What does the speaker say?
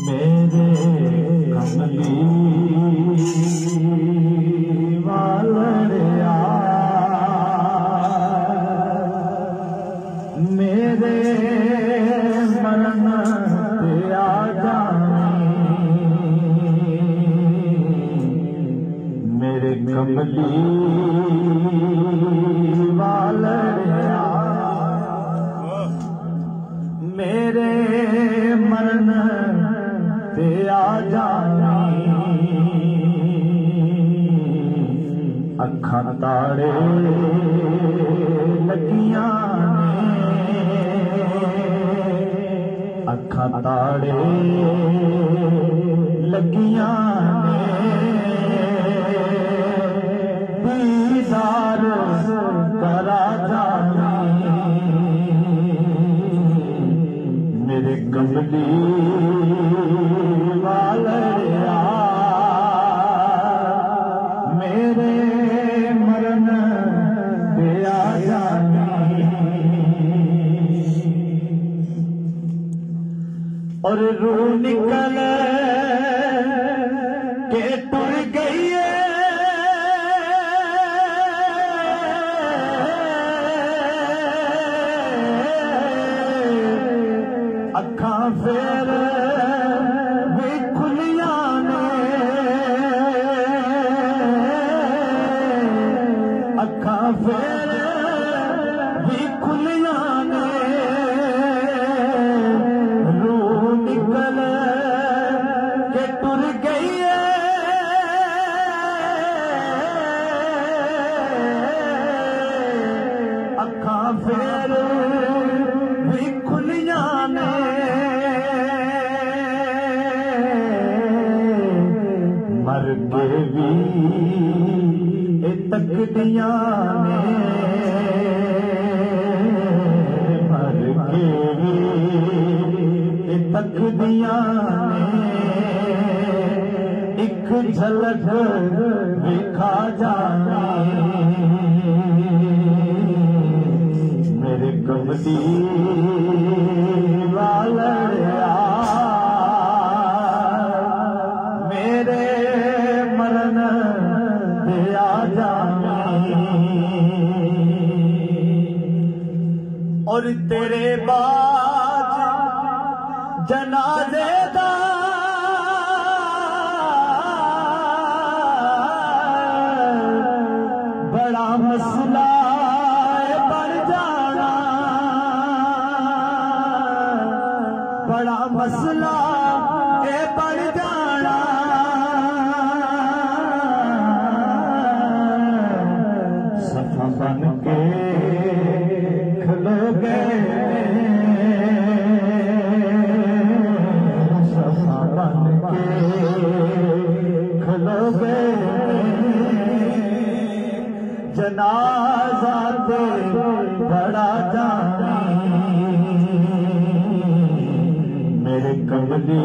मेरे कमली वालड़िया मेरे मन पे आ जानी मेरे कमली वालड़िया मेरे मन पे आ जानी अखां ताड़े लगियां अखां ताड़े लगियां दीदार करा जानी मेरे कमली वालड़िया मेरे मरण पे आ जानी और रूह निकल के टुर गई अखां फेर भी खुलियां ने अखां फेर भी खुलियां ने रूह निकल के टुर गई अखां फेर भी खुलियां ने मर के भी तकदियां ने मर के भी तकदियां ने एक झलक दिखा जानी मेरे कमली वालड़िया मेरे मरण पे आ जानी और तेरे बाद जनाजे दा बड़ा मसला बन जाना बड़ा मसला बन जाना सफा बन के खलो गए सफा बन के खलो गए जनाजा ते बड़ा जानी मेरे कमली